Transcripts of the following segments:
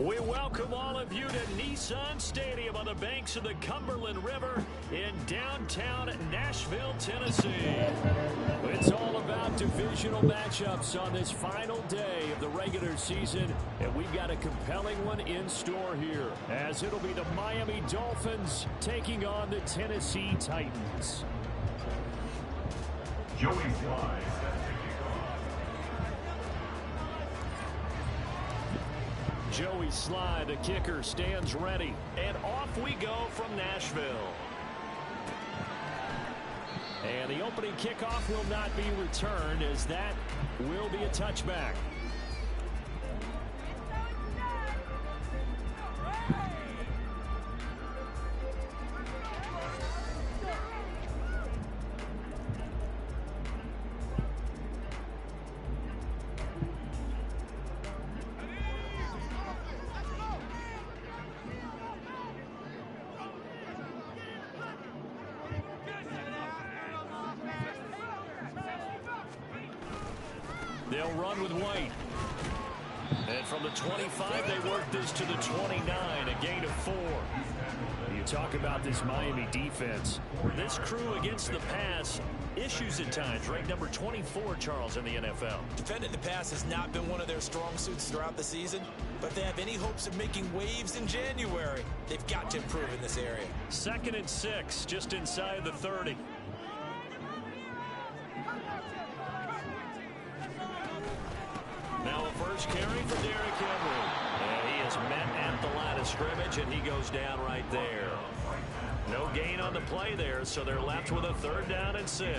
We welcome all of you to Nissan Stadium on the banks of the Cumberland River in downtown Nashville, Tennessee. It's all about divisional matchups on this final day of the regular season, and we've got a compelling one in store here, as it'll be the Miami Dolphins taking on the Tennessee Titans. Joey Slye. Joey Slye, the kicker, stands ready. And off we go from Nashville. And the opening kickoff will not be returned, as that will be a touchback. They'll run with White. And from the 25, they work this to the 29, a gain of 4. You talk about this Miami defense. This crew against the pass, issues at times. Ranked number 24, Charles, in the NFL. Defending the pass has not been one of their strong suits throughout the season, but if they have any hopes of making waves in January, they've got to improve in this area. 2nd and 6, just inside the 30. Now a first carry for Derrick Henry. And he is met at the line of scrimmage, and he goes down right there. No gain on the play there, so they're left with a 3rd down and 6.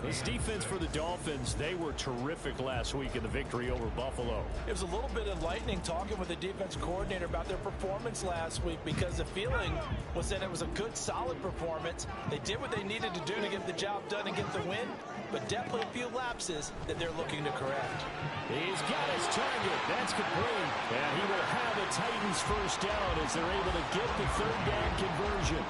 This defense for the Dolphins, they were terrific last week in the victory over Buffalo. It was a little bit enlightening talking with the defense coordinator about their performance last week, because the feeling was that it was a good, solid performance. They did what they needed to do to get the job done and get the win, but definitely a few lapses that they're looking to correct. He's got his target. That's complete. And he will have the Titans first down as they're able to get the 3rd down conversion.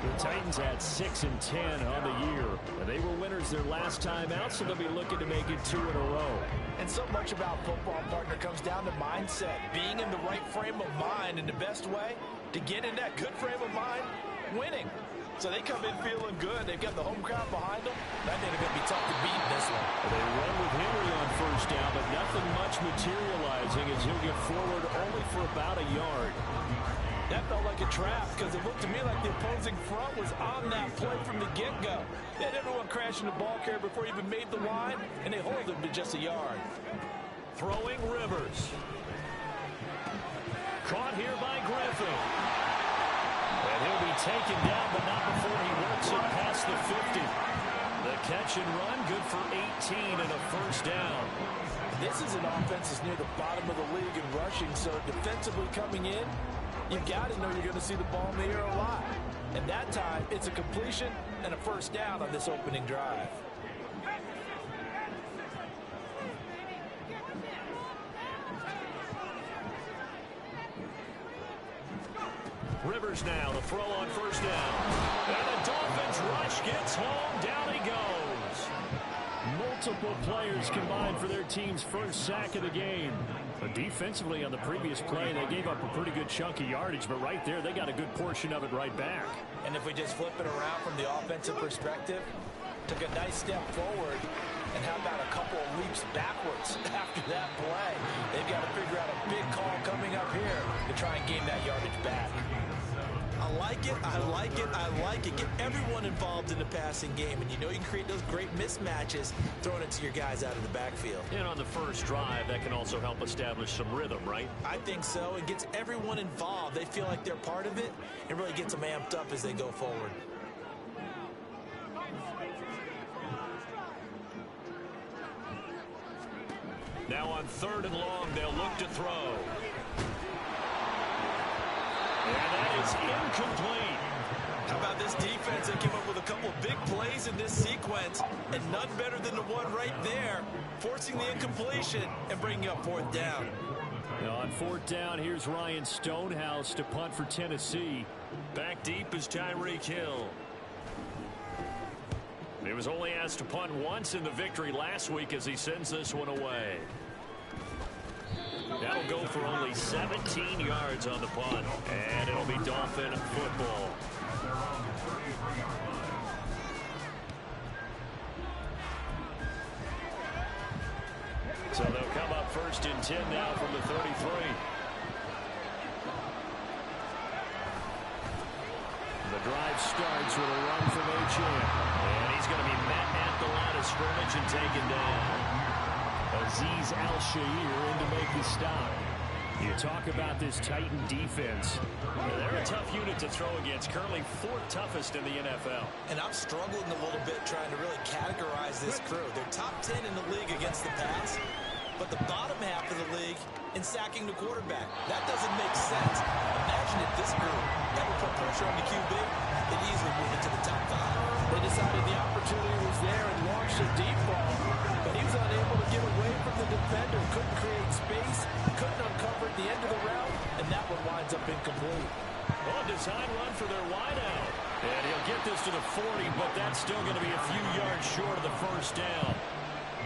The Titans had 6 and 10 on the year. And they were winners their last time out, so they'll be looking to make it 2 in a row. And so much about football, partner, comes down to mindset. Being in the right frame of mind, and the best way to get in that good frame of mind, winning. So they come in feeling good. They've got the home crowd behind them. I think they're going to be tough to beat in this one. They run with Henry on first down, but nothing much materializing as he'll get forward only for about a yard. That felt like a trap, because it looked to me like the opposing front was on that play from the get-go. They had everyone crashing the ball carrier before he even made the line, and they hold him to just a yard. Throwing Rivers. Caught here by Griffin. And he'll be taken down, but not before he works it past the 50. The catch and run, good for 18 and a first down. This is an offense that's near the bottom of the league in rushing, so defensively coming in, you've got to know you're going to see the ball in the air a lot. And that time, it's a completion and a first down on this opening drive. Rivers now, the throw on first down. And the Dolphins rush gets home. Down he goes. Multiple players combined for their team's first sack of the game. But defensively on the previous play, they gave up a pretty good chunk of yardage, but right there, they got a good portion of it right back. And if we just flip it around from the offensive perspective, took a nice step forward, and how about a couple of leaps backwards after that play? They've got to figure out a big call coming up here to try and gain that yardage back. I like it, I like it, I like it. Get everyone involved in the passing game, and you know you can create those great mismatches throwing it to your guys out of the backfield. And on the first drive, that can also help establish some rhythm, right? I think so. It gets everyone involved. They feel like they're part of it, and really gets them amped up as they go forward. Now on 3rd and long, they'll look to throw. And that is incomplete. How about this defense? They came up with a couple of big plays in this sequence, and none better than the one right there, forcing the incompletion and bringing up 4th down. Now on 4th down, here's Ryan Stonehouse to punt for Tennessee. Back deep is Tyreek Hill. He was only asked to punt once in the victory last week as he sends this one away. That'll go for only 17 yards on the punt, and it'll be Dolphin football. So they'll come up 1st and 10 now from the 33. The drive starts with a run from Titian. And he's going to be met at the line of scrimmage and taken down. Azeez Al-Shaair in to make the stop. You talk about this Titan defense. They're a tough unit to throw against. Currently 4th toughest in the NFL. And I'm struggling a little bit trying to really categorize this crew. They're top 10 in the league against the pass, but the bottom half of the league in sacking the quarterback. That doesn't make sense. Imagine if this group ever put pressure on the QB, they'd easily move into the top 5. They decided the opportunity was there and launched a deep ball, but he was unable to get away from the defender, couldn't create space, couldn't uncover at the end of the route, and that one winds up incomplete. Well, design run for their wideout. And he'll get this to the 40, but that's still going to be a few yards short of the 1st down.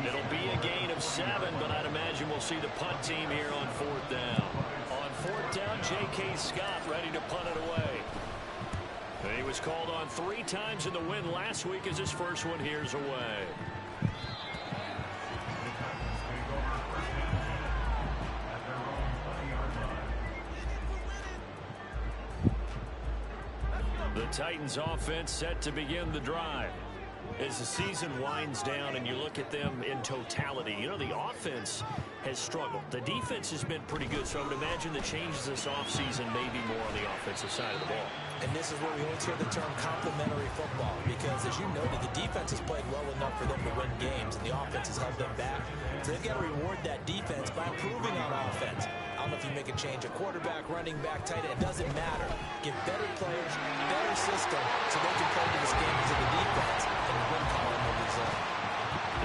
It'll be a gain of 7, but I'd imagine we'll see the punt team here on 4th down. On 4th down, J.K. Scott ready to punt it away. He was called on 3 times in the win last week as his first one here's away. The Titans offense set to begin the drive. As the season winds down and you look at them in totality, you know, the offense has struggled. The defense has been pretty good, so I would imagine the changes this offseason may be more on the offensive side of the ball. And this is where we always hear the term complementary football, because as you noted, the defense has played well enough for them to win games, and the offense has held them back. So they've got to reward that defense by improving on offense. I don't know if you make a change, a quarterback, running back, tight end, it doesn't matter. Give better players, better system, so they can play to the standards of the defense, and the win column will result.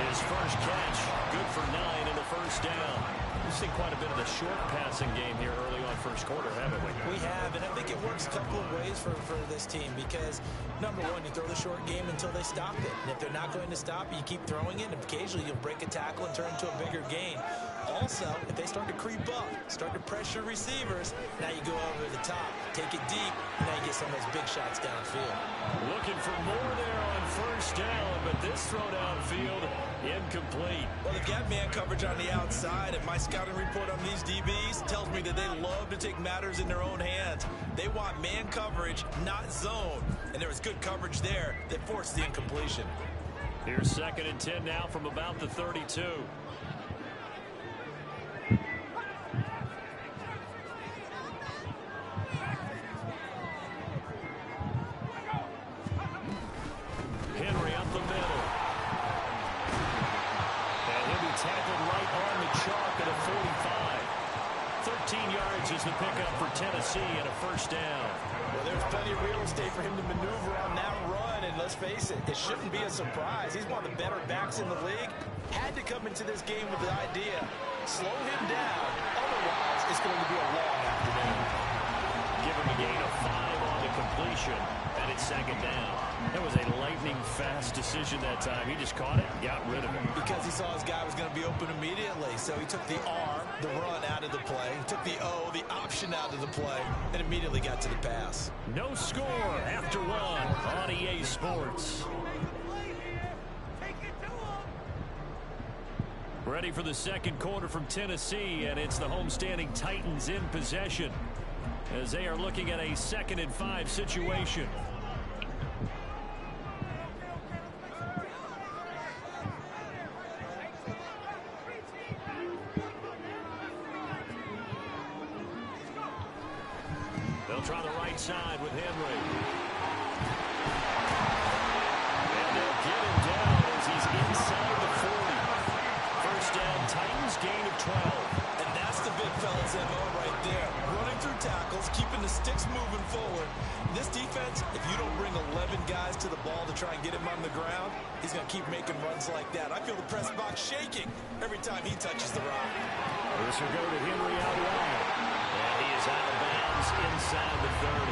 His first catch, good for 9 in the 1st down. We've seen quite a bit of the short passing game here early on 1st quarter, haven't we? We have, and I think it works a couple of ways for this team because, number one, you throw the short game until they stop it. And if they're not going to stop it, you keep throwing it, and occasionally you'll break a tackle and turn into a bigger gain. Also, if they start to creep up, start to pressure receivers, now you go over the top, take it deep, and now you get some of those big shots downfield. Looking for more there on 1st down, but this throw downfield incomplete. Well, they've got man coverage on the outside, and my scouting report on these DBs tells me that they love to take matters in their own hands. They want man coverage, not zone, and there was good coverage there that forced the incompletion. Here's 2nd and 10 now from about the 32. Henry up the middle. And he'll be tackled right on the chalk at a 45. 13 yards is the pickup for Tennessee and a 1st down. Well, there's plenty of real estate for him to maneuver on that run, and let's face it, it shouldn't be a surprise. He's one of the better backs in the league. Had to come into this game with the idea, slow him down, otherwise it's going to be a long afternoon. Give him a gain of 5 on the completion, and it's 2nd down. That was a lightning-fast decision that time. He just caught it and got rid of it. Because he saw his guy was going to be open immediately, so he took the R, the run, out of the play. He took the O, the option, out of the play, and immediately got to the pass. No score after 1 on EA Sports. Ready for the 2nd quarter from Tennessee, and it's the homestanding Titans in possession as they are looking at a 2nd and 5 situation. They'll try the right side with Henry. And they'll get him down as he's inside the 40. 1st down, Titans gain of 12. And that's the big fella's MO right there. Running through tackles, keeping the sticks moving forward. This defense, if you don't bring 11 guys to the ball to try and get him on the ground, he's going to keep making runs like that. I feel the press box shaking every time he touches the rock. This will go to Henry out wide. And he is out of bounds inside the 30.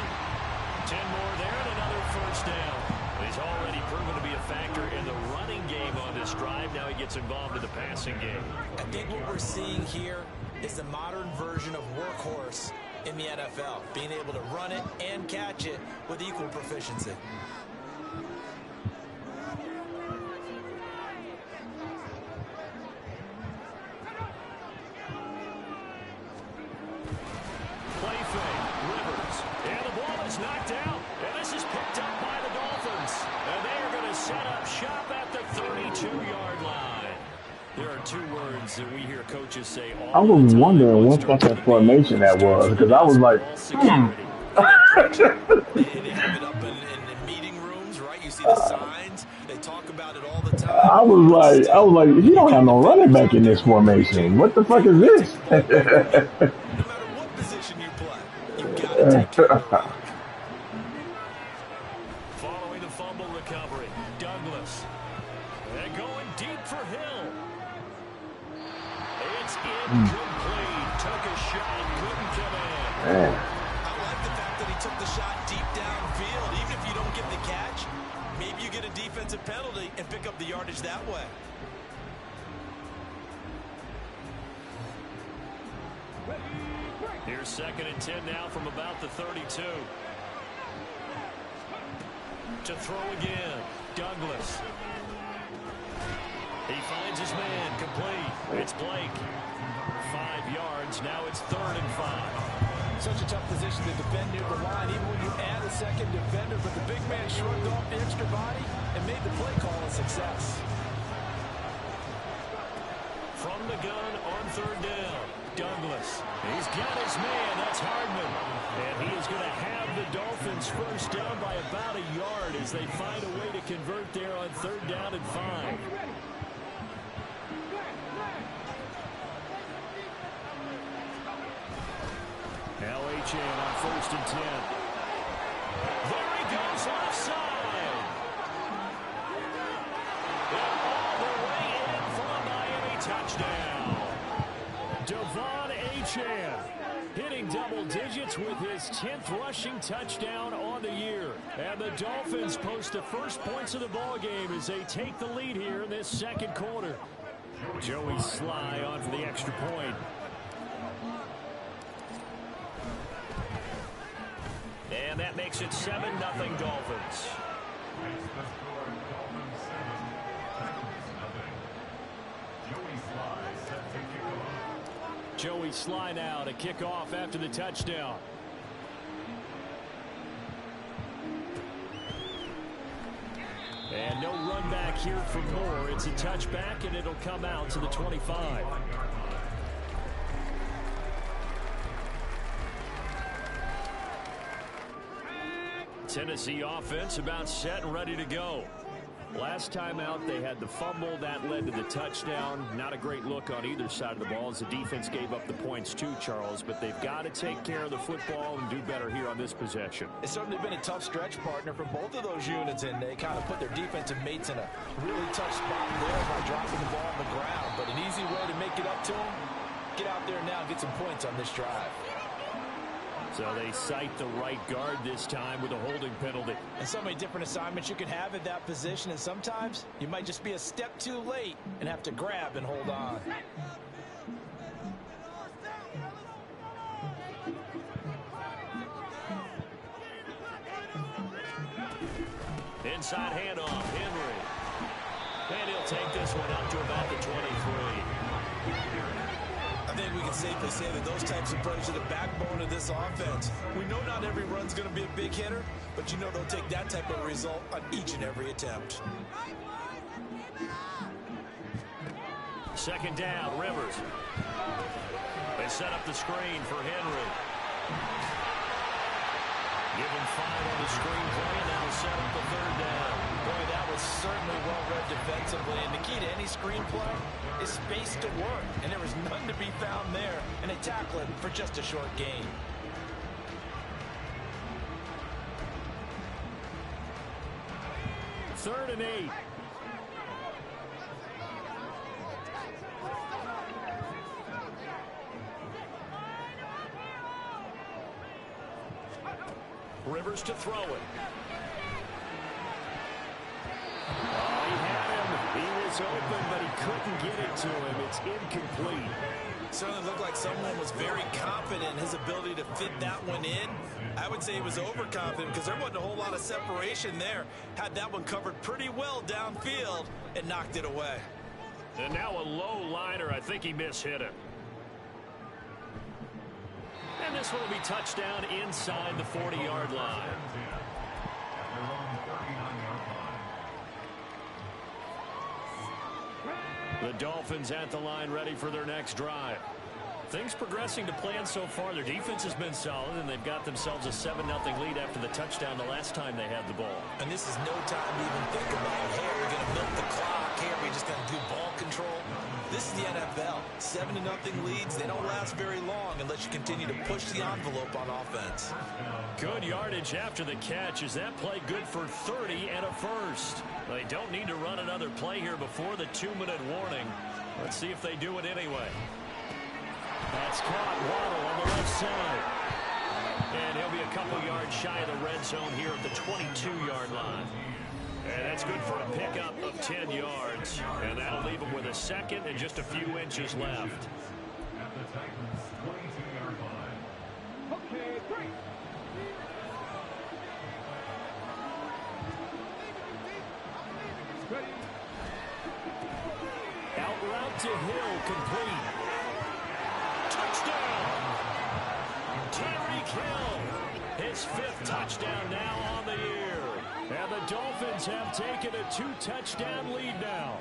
10 more there and another 1st down. He's already proven to be a factor in the running game on this drive. Now he gets involved in the passing game. I think what we're seeing here is the modern version of workhorse in the NFL, being able to run it and catch it with equal proficiency. Play fake, Rivers, and the ball is knocked out, and this is picked up by the Dolphins, and they are going to set up shop at the 32-yard line. There are two words that we hear coaches say all I was the time. wondering what fucking formation that was because I was like, They have it up in meeting rooms, right? You see the signs. They talk about it all the time. I was like, you don't have no running back in this formation. What the fuck is this? No matter what position you play, you've got to take care of the rock. Following the fumble recovery, Douglas. And going deep for Hill. It's incomplete. Took a shot, couldn't come in. Man. I like the fact that he took the shot deep downfield. Even if you don't get the catch, maybe you get a defensive penalty and pick up the yardage that way. Here's 2nd and 10 now from about the 32. To throw again, Douglas. He finds his man, complete. It's Blake. 5 yards, now it's 3rd and 5. Such a tough position to defend near the line, even when you add a second defender, but the big man shrugged off the extra body and made the play call a success. From the gun on 3rd down, Douglas. He's got his man, that's Hardman. And he is going to have the Dolphins first down by about a yard as they find a way to convert there on 3rd down and 5. Now Titian on 1st and 10. There he goes, left side. And all the way in for a Miami touchdown. Devon Achane hitting double digits with his 10th rushing touchdown on the year. And the Dolphins post the first points of the ball game as they take the lead here in this second quarter. Joey Sly on for the extra point. And that makes it 7-0 Dolphins. Joey Sly now to kick off after the touchdown. And no run back here for Moore. It's a touchback, and it'll come out to the 25. Tennessee offense about set and ready to go. Last time out, they had the fumble. That led to the touchdown. Not a great look on either side of the ball as the defense gave up the points too, Charles. But they've got to take care of the football and do better here on this possession. It's certainly been a tough stretch, partner, for both of those units, and they kind of put their defensive mates in a really tough spot there by dropping the ball on the ground. But an easy way to make it up to them, get out there now and get some points on this drive. So they cite the right guard this time with a holding penalty. And so many different assignments you can have at that position, and sometimes you might just be a step too late and have to grab and hold on. Inside handoff, Henry. And he'll take this one up to about the 23. I think we can safely say that those types of plays are the backbone of this offense. We know not every run's going to be a big hitter, but you know they'll take that type of result on each and every attempt. 2nd down, Rivers. They set up the screen for Henry. Give him 5 on the screen play, and that'll set up the 3rd down. Boy, that was certainly well read defensively, and the key to any screen play is space to work, and there was none to be found there, and they tackle it for just a short gain. Third and 8. Rivers to throw it. Oh, he had him. He was open, but he couldn't get it to him. It's incomplete. Certainly looked like someone was very confident in his ability to fit that one in. I would say he was overconfident because there wasn't a whole lot of separation there. Had that one covered pretty well downfield and knocked it away. And now a low liner. I think he mishit it. And this one will be touchdown inside the 40-yard line. The Dolphins at the line ready for their next drive. Things progressing to plan so far. Their defense has been solid, and they've got themselves a 7-0 lead after the touchdown the last time they had the ball. And this is no time to even think about, hey, are we going to milk the clock? Hey, are we just going to do ball control? This is the NFL. 7-0 leads, they don't last very long unless you continue to push the envelope on offense. Good yardage after the catch. Is that play good for 30 and a first? They don't need to run another play here before the 2-minute warning. Let's see if they do it anyway. That's caught. Waddle on the left side. And he'll be a couple yards shy of the red zone here at the 22-yard line. And that's good for a pickup of 10 yards. And that'll leave him with a second and just a few inches left. Out route to Hill, complete. Touchdown! Tyreek Hill, his 5th touchdown now on the year. And the Dolphins have taken a 2-touchdown lead now.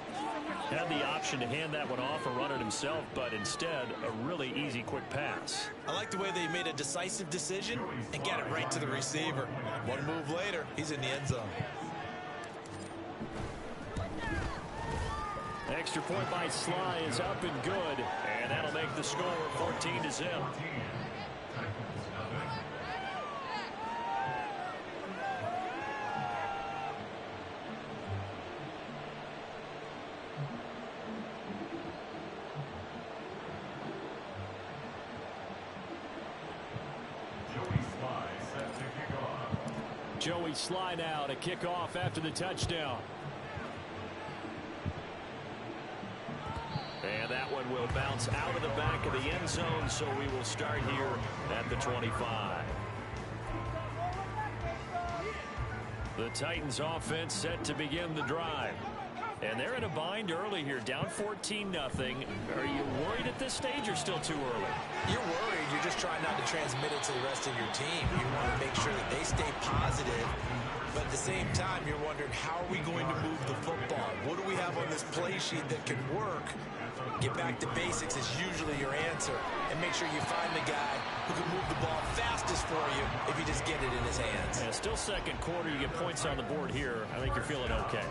Had the option to hand that one off or run it himself, but instead, a really easy, quick pass. I like the way they made a decisive decision and got it right to the receiver. One move later, he's in the end zone. Extra point by Sly is up and good, and that'll make the score 14-0. Joey Sly now to kick off after the touchdown. And that one will bounce out of the back of the end zone, so we will start here at the 25. The Titans offense set to begin the drive. And they're in a bind early here, down 14-0. Are you worried at this stage or still too early? You're worried. You're just trying not to transmit it to the rest of your team. You want to make sure that they stay positive. But at the same time, you're wondering, how are we going to move the football? What do we have on this play sheet that can work? Get back to basics is usually your answer. And make sure you find the guy who can move the ball fastest for you if you just get it in his hands. Yeah, still second quarter. You get points on the board here. I think you're feeling okay.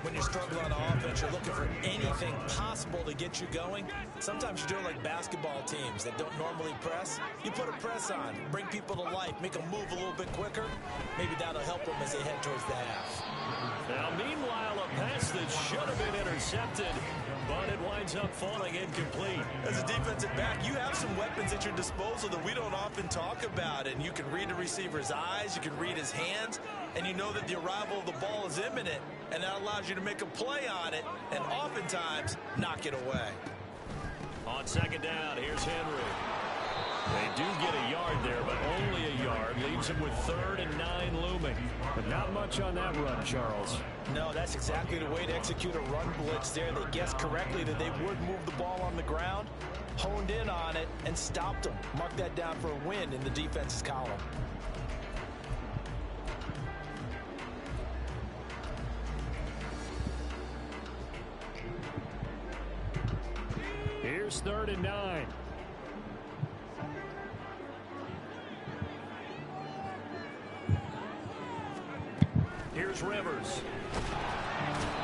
When you're struggling on offense, you're looking for anything possible to get you going. Sometimes you do it like basketball teams that don't normally press. You put a press on, bring people to life, make them move a little bit quicker. Maybe that'll help them as they head towards the half. Now, meanwhile, a pass that should have been intercepted, but it winds up falling incomplete. As a defensive back, you have some weapons at your disposal that we don't often talk about. And you can read the receiver's eyes, you can read his hands, and you know that the arrival of the ball is imminent. And that allows you to make a play on it and oftentimes knock it away. On second down, here's Henry. They do get a yard there, but only a yard. Leaves him with 3rd and 9 looming. But not much on that run, Charles. No, that's exactly the way to execute a run blitz there. They guessed correctly that they would move the ball on the ground, honed in on it, and stopped them. Mark that down for a win in the defense's column. Here's 3rd and 9. Here's Rivers.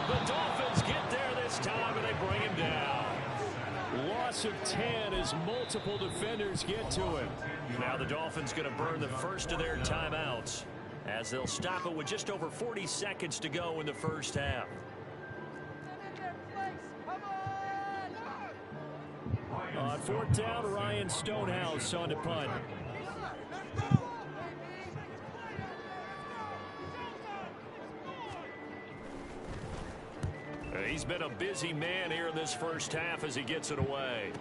The Dolphins get there this time, and they bring him down. Loss of 10 as multiple defenders get to him. Now the Dolphins going to burn the first of their timeouts as they'll stop it with just over 40 seconds to go in the first half. On 4th down, Ryan Stonehouse on to punt. He's been a busy man here in this first half as he gets it away.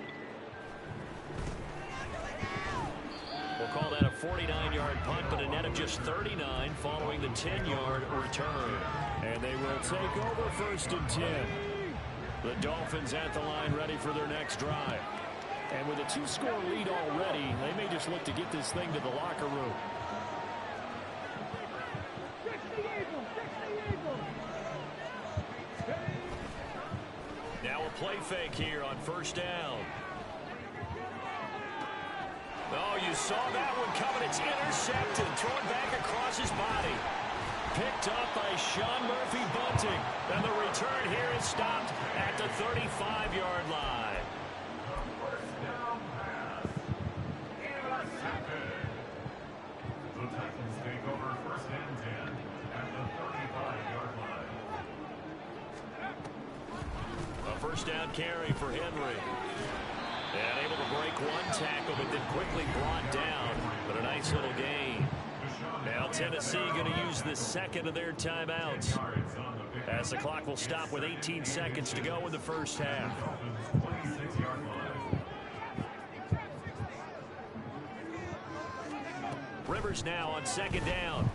We'll call that a 49-yard punt, but a net of just 39 following the 10-yard return. And they will take over 1st and 10. The Dolphins at the line ready for their next drive. And with a 2-score lead already, they may just look to get this thing to the locker room. Now a play fake here on 1st down. Oh, you saw that one coming. It's intercepted. Thrown back across his body. Picked up by Sean Murphy-Bunting. And the return here is stopped at the 35-yard line. The Titans take over 1st and 10 at the 35-yard line. A 1st down carry for Henry. And able to break one tackle, but then quickly brought down. But a nice little gain. Now Tennessee going to use the 2nd of their timeouts, as the clock will stop with 18 seconds to go in the first half. Rivers now on 2nd down.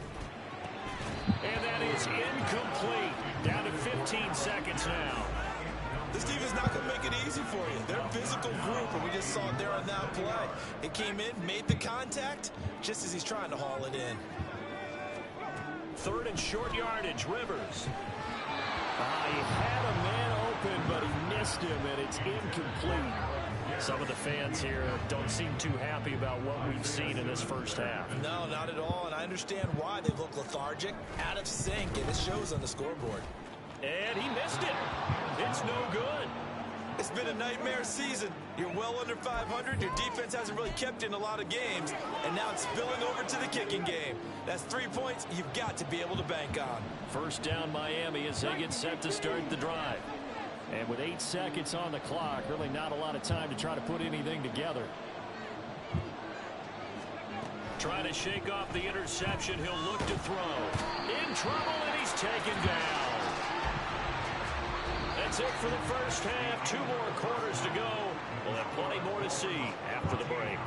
And that is incomplete. Down to 15 seconds now. This defense not going to make it easy for you. They're a physical group, and we just saw it there on that play. It came in, made the contact, just as he's trying to haul it in. 3rd and short yardage, Rivers. He had a man open, but he missed him, and it's incomplete. Some of the fans here don't seem too happy about what we've seen in this first half. No, not at all, and I understand why. They look lethargic, out of sync, and it shows on the scoreboard. And he missed it. It's no good. It's been a nightmare season. You're well under 500. Your defense hasn't really kept in a lot of games, and now it's spilling over to the kicking game. That's 3 points you've got to be able to bank on. 1st down Miami as they get set to start the drive. And with 8 seconds on the clock, really not a lot of time to try to put anything together. Trying to shake off the interception. He'll look to throw. In trouble, and he's taken down. That's it for the first half. 2 more quarters to go. We'll have plenty more to see after the break.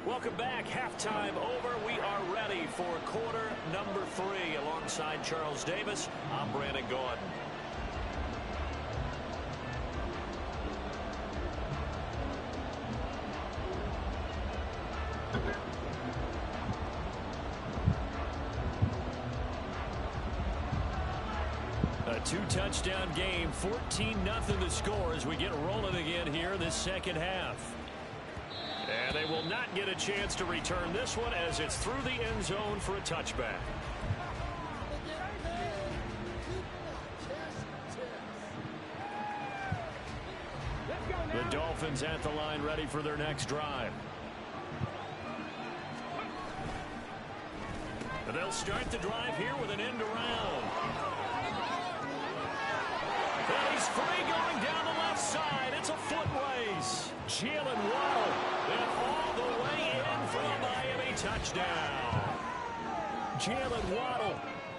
Welcome back. Halftime over. We are ready for quarter number 3. Alongside Charles Davis, I'm Brandon Gordon. A 2-touchdown game, 14-0 the score as we get rolling again here this second half. And they will not get a chance to return this one as it's through the end zone for a touchback. The Dolphins at the line ready for their next drive. And they'll start the drive here with an end around. And he's free going down the left side. It's a foot race. Jalen Waddle. And all the way in for a Miami touchdown. Jalen Waddle,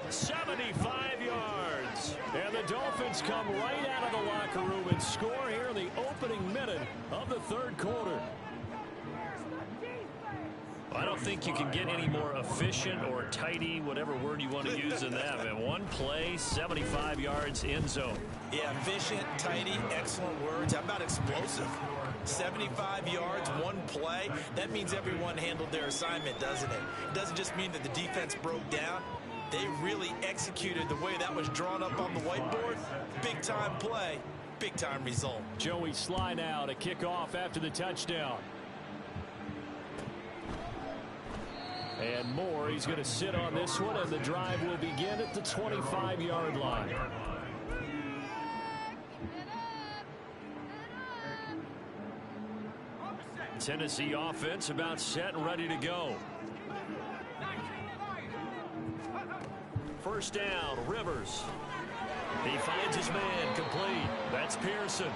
75 yards. And the Dolphins come right out of the locker room and score here in the opening minute of the third quarter. I don't think you can get any more efficient or tidy, whatever word you want to use in that. Man, one play, 75 yards, end zone. Yeah, efficient, tidy, excellent words. How about explosive? 75 yards, one play. That means everyone handled their assignment, doesn't it? It doesn't just mean that the defense broke down. They really executed the way that was drawn up on the whiteboard. Big-time play, big-time result. Joey Sly now to kick off after the touchdown. And Moore, he's going to sit on this one, and the drive will begin at the 25-yard line. Tennessee offense about set and ready to go. First down, Rivers. He finds his man, complete. That's Pearson.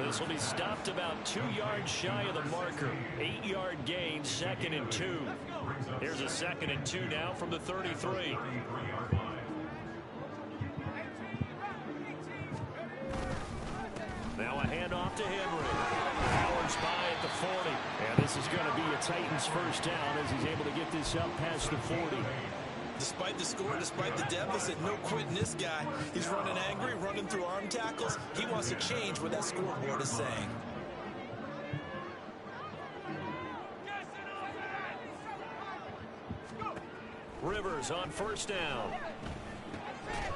This will be stopped about 2 yards shy of the marker. 8-yard gain, 2nd and 2. Here's a 2nd and 2 now from the 33. Now a handoff to Henry. Powers by at the 40. And this is going to be a Titans first down as he's able to get this up past the 40. Despite the score, despite the deficit, no quitting this guy. He's running angry, running through arm tackles. He wants to change what that scoreboard is saying. Rivers on first down.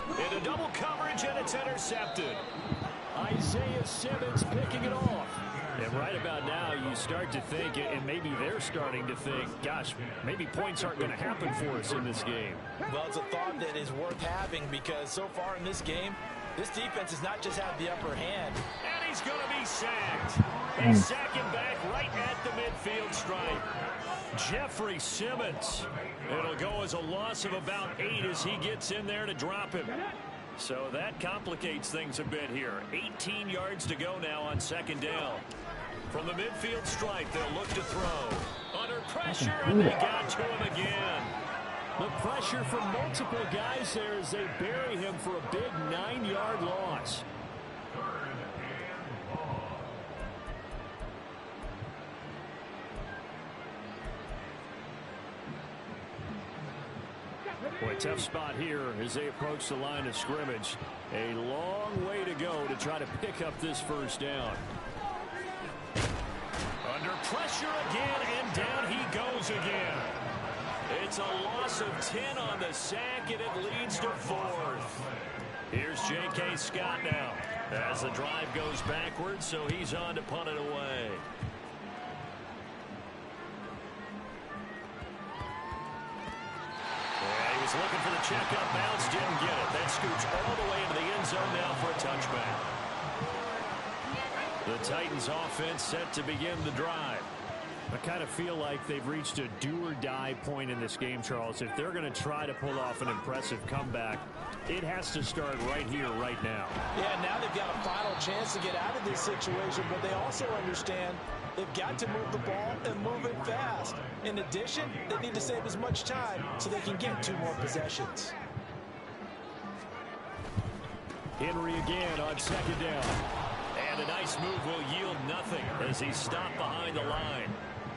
Into double coverage, and it's intercepted. Isaiah Simmons picking it off. And right about now, you start to think, and maybe they're starting to think, gosh, maybe points aren't going to happen for us in this game. Well, it's a thought that is worth having because so far in this game, this defense has not just had the upper hand. And he's going to be sacked. They sack him back right at the midfield stripe. Jeffrey Simmons. It'll go as a loss of about 8 as he gets in there to drop him. So that complicates things a bit here. 18 yards to go now on 2nd down. From the midfield stripe, they'll look to throw. Under pressure, and they got to him again. The pressure from multiple guys there as they bury him for a big 9-yard loss. Boy, tough spot here as they approach the line of scrimmage. A long way to go to try to pick up this first down. Under pressure again, and down he goes again. It's a loss of 10 on the sack, and it leads to 4th. Here's J.K. Scott now as the drive goes backwards, so he's on to punt it away. Yeah, he was looking for the checkup bounce, didn't get it. That scoots all the way into the end zone now for a touchback. The Titans offense set to begin the drive. I kind of feel like they've reached a do-or-die point in this game, Charles. If they're going to try to pull off an impressive comeback, it has to start right here, right now. Yeah, now they've got a final chance to get out of this situation, but they also understand they've got to move the ball and move it fast. In addition, they need to save as much time so they can get 2 more possessions. Henry again on 2nd down. And a nice move will yield nothing as he's stopped behind the line.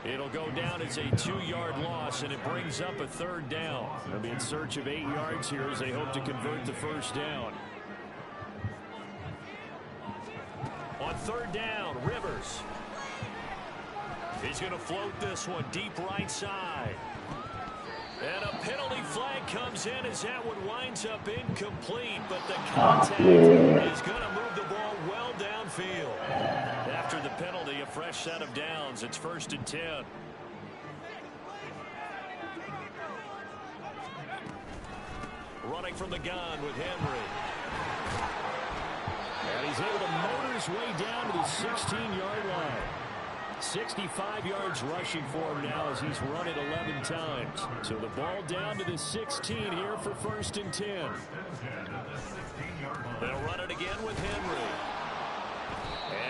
It'll go down as a 2-yard loss, and it brings up a 3rd down. They'll be in search of 8 yards here as they hope to convert the first down. On 3rd down, Rivers. He's going to float this one deep right side. And a penalty flag comes in as that one winds up incomplete, but the contact is going to move the ball well downfield. After the penalty, a fresh set of downs. It's 1st and 10. Running from the gun with Henry. And he's able to motor his way down to the 16-yard line. 65 yards rushing for him now as he's run it 11 times. So the ball down to the 16 here for 1st and 10. They'll run it again with Henry.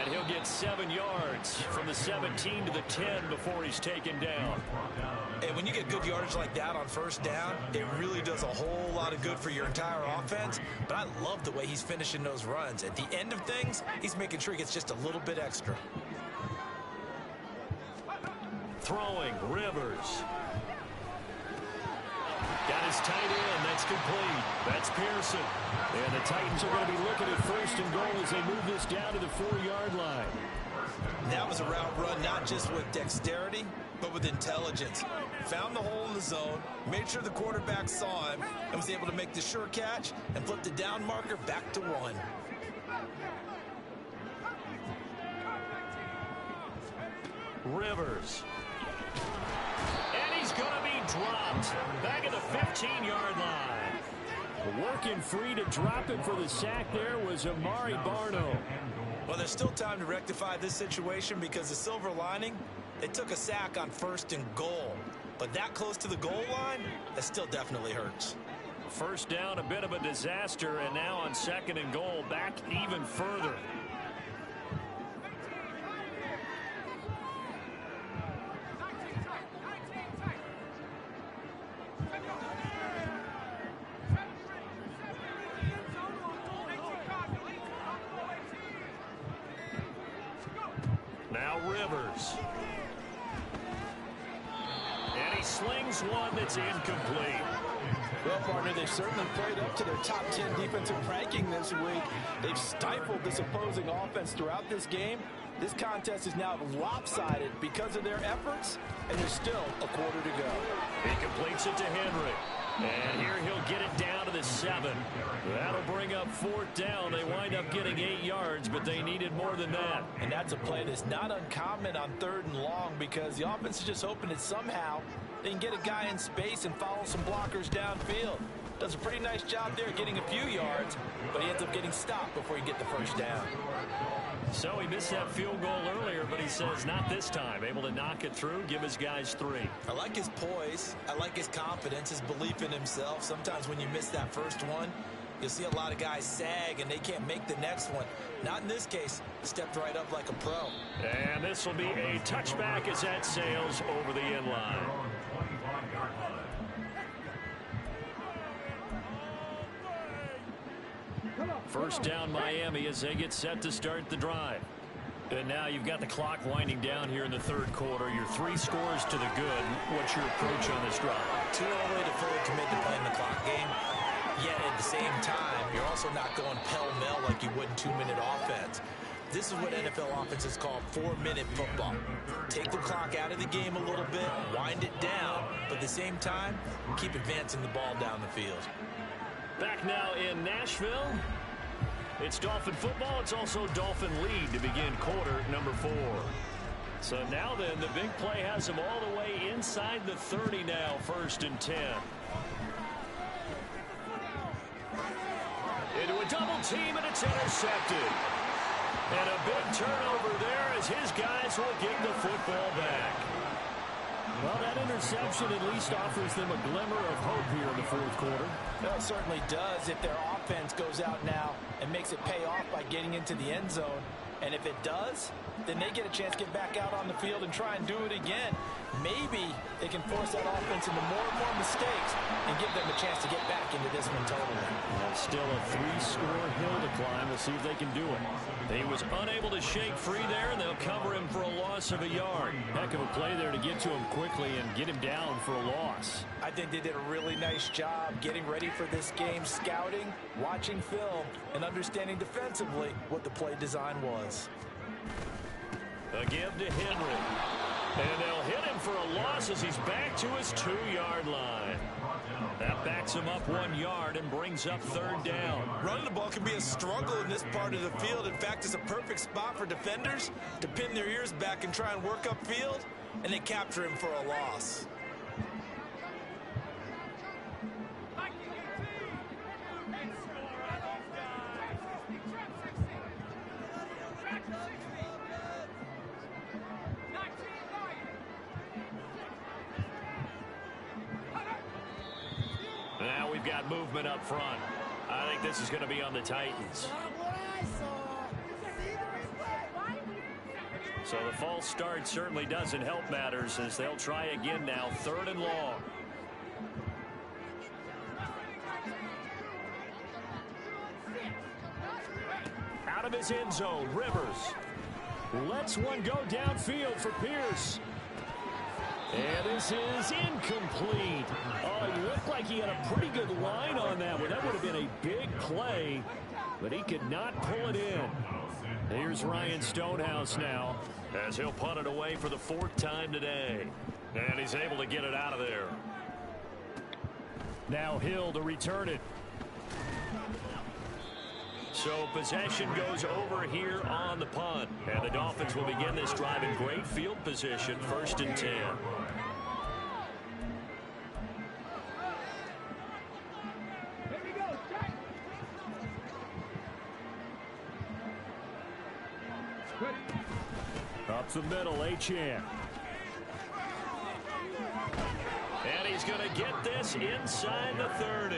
And he'll get 7 yards from the 17 to the 10 before he's taken down. And when you get good yardage like that on 1st down, it really does a whole lot of good for your entire offense. But I love the way he's finishing those runs. At the end of things, he's making sure he gets just a little bit extra. Throwing, Rivers. Got his tight end. That's complete. That's Pearson. And the Titans are going to be looking at 1st and goal as they move this down to the 4-yard line. That was a route run not just with dexterity, but with intelligence. Found the hole in the zone, made sure the quarterback saw him, and was able to make the sure catch and flip the down marker back to 1. Rivers. And he's going to be dropped back at the 15-yard line. Working free to drop it for the sack there was Amari Barno. Well, there's still time to rectify this situation because the silver lining, they took a sack on 1st and goal. But that close to the goal line, that still definitely hurts. First down, a bit of a disaster, and now on 2nd and goal, back even further. Now Rivers. And he slings one that's incomplete. Well, partner, they've certainly played up to their top 10 defensive ranking this week. They've stifled this opposing offense throughout this game. This contest is now lopsided because of their efforts, and there's still a quarter to go. He completes it to Henry. And here he'll get it down to the 7. That'll bring up 4th down. They wind up getting 8 yards, but they needed more than that. And that's a play that's not uncommon on 3rd and long because the offense is just hoping that somehow they can get a guy in space and follow some blockers downfield. Does a pretty nice job there getting a few yards, but he ends up getting stopped before he can get the 1st down. So he missed that field goal earlier, but he says not this time. Able to knock it through, give his guys 3. I like his poise. I like his confidence, his belief in himself. Sometimes when you miss that first one, you'll see a lot of guys sag and they can't make the next one. Not in this case. Stepped right up like a pro. And this will be a touchback as that sails over the end line. First down Miami as they get set to start the drive. And now you've got the clock winding down here in the 3rd quarter. Your 3 scores to the good. What's your approach on this drive? Too early to fully commit to playing the clock game. Yet at the same time, you're also not going pell-mell like you would in 2-minute offense. This is what NFL offenses call 4-minute football. Take the clock out of the game a little bit, wind it down, but at the same time, keep advancing the ball down the field. Back now in Nashville. It's Dolphin football. It's also Dolphin lead to begin quarter number 4. So now then, the big play has them all the way inside the 30 now, 1st and 10. Into a double team, and it's intercepted. And a big turnover there as his guys will get the football back. Well, that interception at least offers them a glimmer of hope here in the 4th quarter. Well, it certainly does if their offense goes out now and makes it pay off by getting into the end zone. And if it does, then they get a chance to get back out on the field and try and do it again. Maybe they can force that offense into more and more mistakes and give them a chance to get back into this one totally. Well, still a 3-score hill to climb. We'll see if they can do it. He was unable to shake free there, and they'll cover him for a loss of a yard. Heck of a play there to get to him quickly and get him down for a loss. I think they did a really nice job getting ready for this game, scouting, watching film, and understanding defensively what the play design was. A give to Henry. And they'll hit him for a loss as he's back to his 2-yard line. That backs him up 1 yard and brings up 3rd down. Running the ball can be a struggle in this part of the field. In fact, it's a perfect spot for defenders to pin their ears back and try and work upfield, and they capture him for a loss. Now we've got movement up front. I think this is going to be on the Titans. So the false start certainly doesn't help matters as they'll try again now, 3rd and long. Out of his end zone, Rivers lets one go downfield for Pierce. And this is incomplete. Oh, it looked like he had a pretty good line on that one. That would have been a big play, but he could not pull it in. Here's Ryan Stonehouse now as he'll punt it away for the 4th time today. And he's able to get it out of there. Now Hill to return it. So possession goes over here on the punt. And the Dolphins will begin this drive in great field position, 1st and 10. the middle, Titian. And he's going to get this inside the 30.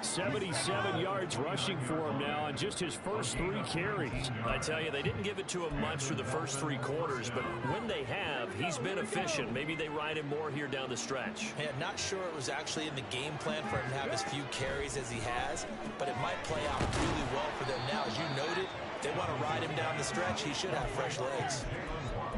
77 yards rushing for him now on just his first 3 carries. I tell you, they didn't give it to him much through the first 3 quarters, but when they have, he's been efficient. Maybe they ride him more here down the stretch. Yeah, not sure it was actually in the game plan for him to have as few carries as he has, but it might play out really well for them now. As you noted, they want to ride him down the stretch. He should have fresh legs.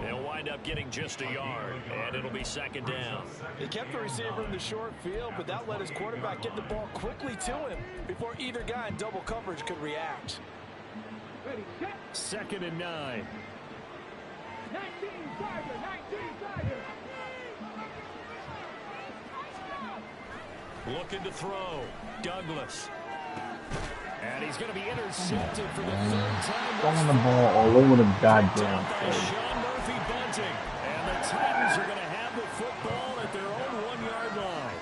They'll wind up getting just a yard, and it'll be second down. They kept the receiver in the short field, but that let his quarterback get the ball quickly to him before either guy in double coverage could react. Second and 9. 19 Tiger. Looking to throw. Douglas. And he's going to be intercepted for the 3rd time. Throwing the ball all over the goddamn place. Sean Murphy bunting. And the Titans are going to have the football at their own 1-yard line.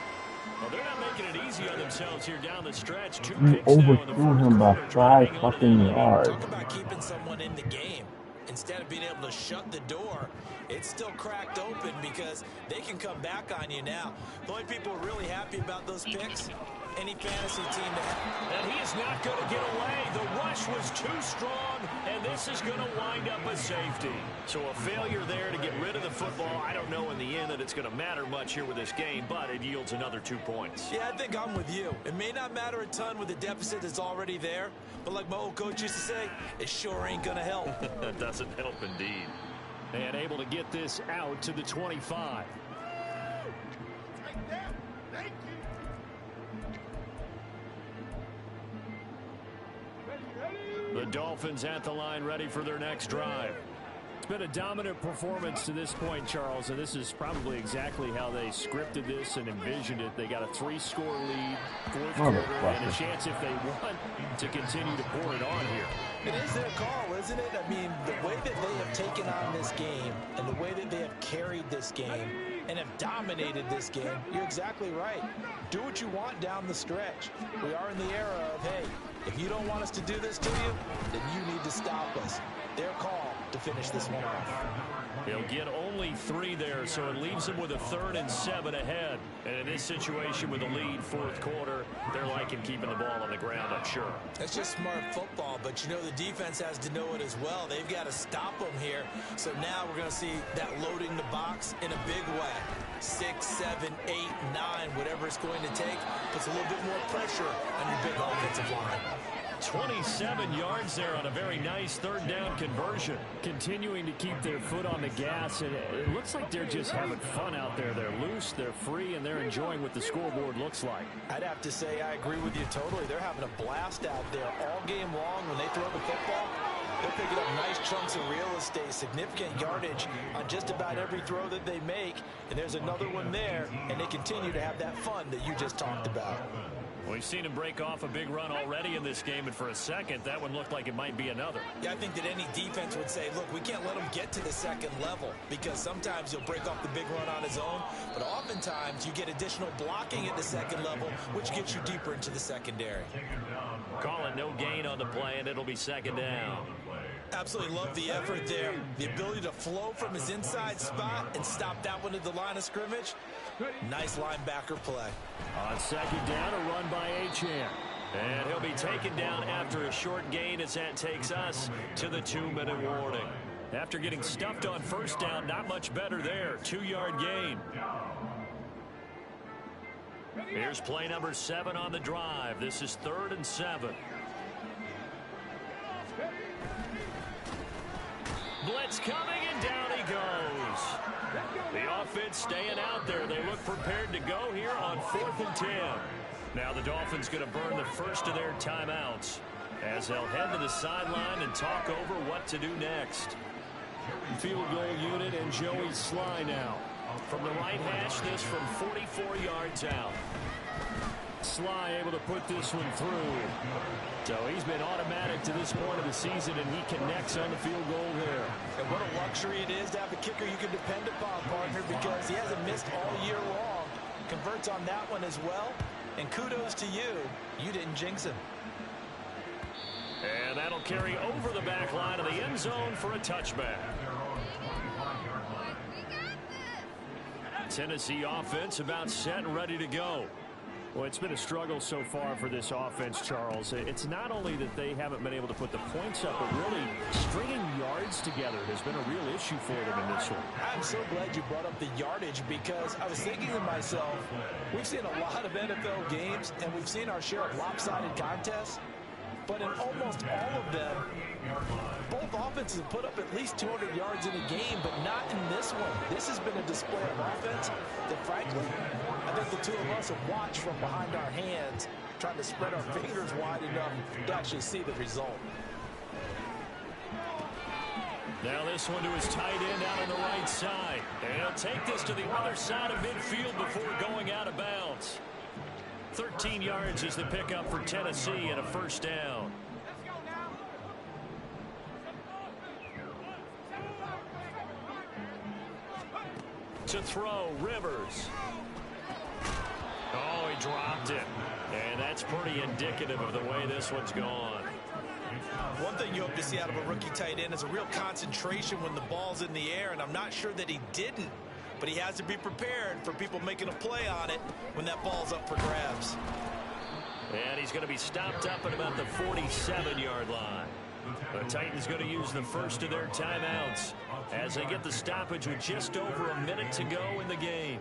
Well, they're not making it easy on themselves here down the stretch. 2 You picks now in the overthrew fourth him by quarter. 5 fucking yards. Talk about keeping someone in the game. Instead of being able to shut the door, it's still cracked open because they can come back on you now. The only people who are really happy about those picks, any fantasy team that has. And he is not going to get away. The rush was too strong, and this is going to wind up a safety. So a failure there to get rid of the football. I don't know in the end that it's going to matter much here with this game, but it yields another 2 points. Yeah, I think I'm with you. It may not matter a ton with the deficit that's already there, but like my old coach used to say, it sure ain't going to help. That doesn't help indeed. And able to get this out to the 25. The Dolphins at the line, ready for their next drive. It's been a dominant performance to this point, Charles, and this is probably exactly how they scripted this and envisioned it. They got a 3-score lead, 4th quarter, and a chance if they want to continue to pour it on here. It is their call, isn't it? I mean, the way that they have taken on this game and the way that they have carried this game and have dominated this game, you're exactly right. Do what you want down the stretch. We are in the era of, hey, if you don't want us to do this to you, then you need to stop us. Their call to finish this one off. He'll get only 3 there, so it leaves him with a 3rd and 7 ahead. And in this situation with a lead 4th quarter, they're liking keeping the ball on the ground, I'm sure. That's just smart football, but you know the defense has to know it as well. They've got to stop them here. So now we're going to see that loading the box in a big way. 6, 7, 8, 9, whatever it's going to take, puts a little bit more pressure on your big offensive line. 27 yards there on a very nice 3rd down conversion. Continuing to keep their foot on the gas, and it looks like they're just having fun out there. They're loose, they're free, and they're enjoying what the scoreboard looks like. I'd have to say I agree with you totally. They're having a blast out there all game long when they throw the football. They're picking up nice chunks of real estate, significant yardage on just about every throw that they make. And there's another one there, and they continue to have that fun that you just talked about. We've seen him break off a big run already in this game, and for a second, that one looked like it might be another. Yeah, I think that any defense would say, look, we can't let him get to the 2nd level because sometimes he'll break off the big run on his own, but oftentimes you get additional blocking at the 2nd level, which gets you deeper into the secondary. Call it no gain on the play, and it'll be 2nd down. Absolutely love the effort there. The ability to flow from his inside spot and stop that one at the line of scrimmage. Nice linebacker play. On 2nd down, a run by Titian. And he'll be taken down after a short gain as that takes us to the 2-minute warning. After getting stuffed on 1st down, not much better there. 2-yard gain. Here's play number 7 on the drive. This is 3rd and 7. Blitz coming, and down he goes. The offense staying out there. They look prepared to go here on 4th and 10. Now the Dolphins going to burn the first of their timeouts as they'll head to the sideline and talk over what to do next. Field goal unit and Joey Sly now. From the right hash, this from 44 yards out. Sly able to put this one through. So he's been automatic to this point of the season, and he connects on the field goal there. And what a luxury it is to have a kicker you can depend upon, partner, because he hasn't missed all year long. Converts on that one as well. And kudos to you. You didn't jinx him. And that'll carry over the back line of the end zone for a touchback. Tennessee offense about set and ready to go. Well, it's been a struggle so far for this offense, Charles. It's not only that they haven't been able to put the points up, but really stringing yards together has been a real issue for them in this one. I'm so glad you brought up the yardage because I was thinking to myself, we've seen a lot of NFL games and we've seen our share of lopsided contests, but in almost all of them, both offenses have put up at least 200 yards in a game, but not in this one. This has been a display of offense that, frankly, I think the two of us have watched from behind our hands, trying to spread our fingers wide enough to actually see the result. Now this one to his tight end out on the right side. And he'll take this to the other side of midfield before going out of bounds. 13 yards is the pickup for Tennessee and a first down. To throw, Rivers. Oh, he dropped it. And that's pretty indicative of the way this one's gone. One thing you hope to see out of a rookie tight end is a real concentration when the ball's in the air, and I'm not sure that he didn't, but he has to be prepared for people making a play on it when that ball's up for grabs. And he's going to be stopped up at about the 47-yard line. The Titans going to use the first of their timeouts as they get the stoppage with just over a minute to go in the game.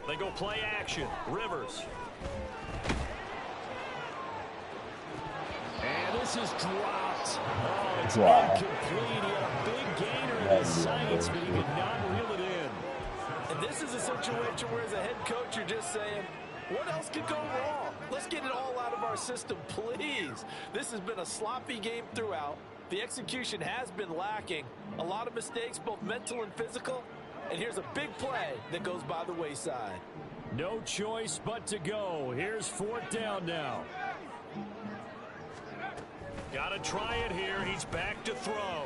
They go play action. Rivers. And this is dropped. Oh, it's incomplete. He had a big gainer in his sights, but he could not reel it in. And this is a situation where as a head coach you're just saying, what else could go wrong? Let's get it all out of our system, please. This has been a sloppy game throughout. The execution has been lacking. A lot of mistakes, both mental and physical. And here's a big play that goes by the wayside. No choice but to go. Here's fourth down now. Got to try it here. He's back to throw.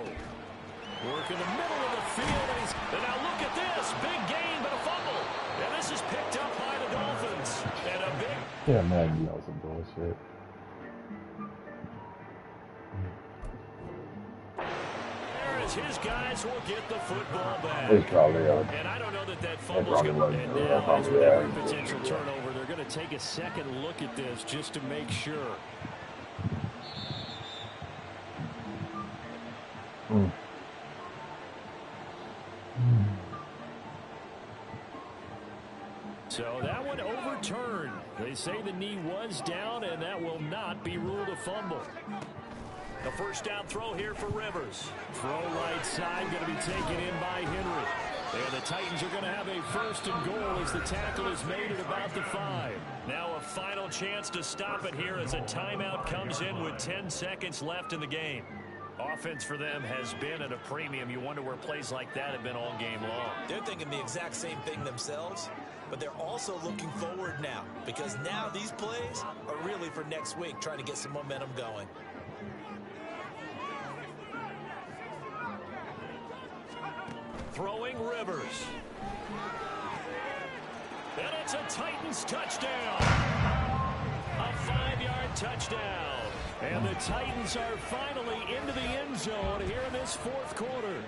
Work in the middle of the field. And now look at this. Big gain, but a fumble. And this is picked up by the Dolphins. And a big... Yeah, man, you know some bullshit. His guys will get the football back. It's probably and I don't know that fumble's going to end now. As with every potential turnover, they're going to take a second look at this just to make sure. So that one overturned. They say the knee was down, and that will not be ruled a fumble. The first down throw here for Rivers. Throw right side, going to be taken in by Henry. And the Titans are going to have a first and goal as the tackle is made at about the 5. Now a final chance to stop it here as a timeout comes in with 10 seconds left in the game. Offense for them has been at a premium. You wonder where plays like that have been all game long. They're thinking the exact same thing themselves, but they're also looking forward now because now these plays are really for next week, trying to get some momentum going. Throwing Rivers. And it's a Titans touchdown. A 5-yard touchdown. And the Titans are finally into the end zone here in this fourth quarter.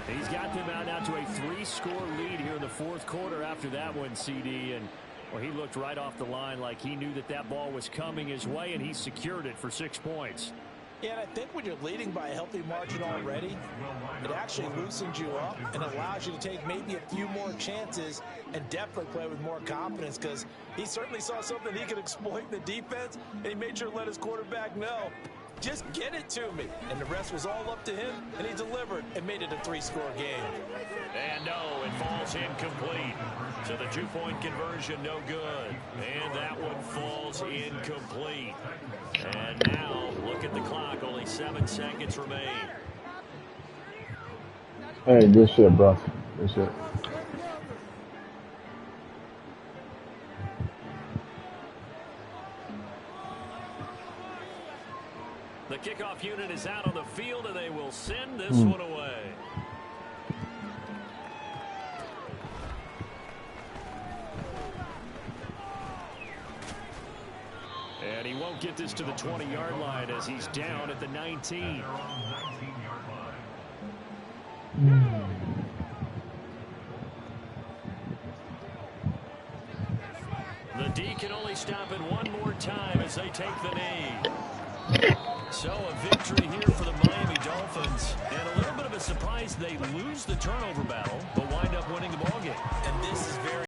He's got them out now to a 3-score lead here in the fourth quarter after that one, CD. And well, he looked right off the line like he knew that ball was coming his way, and he secured it for 6 points. Yeah, and I think when you're leading by a healthy margin already, it actually loosens you up and allows you to take maybe a few more chances and definitely play with more confidence because he certainly saw something he could exploit in the defense, and he made sure to let his quarterback know, just get it to me. And the rest was all up to him, and he delivered and made it a 3-score game. And no, it falls incomplete. So the 2-point conversion, no good. And that one falls incomplete. And now, look at the clock. Only 7 seconds remain. Hey, good shit, bro. Good shit. The kickoff unit is out on the field, and they will send this one away. And he won't get this to the 20-yard line as he's down at the 19. The D can only stop it one more time as they take the knee. So a victory here for the Miami Dolphins. And a little bit of a surprise, they lose the turnover battle, but wind up winning the ballgame. And this is very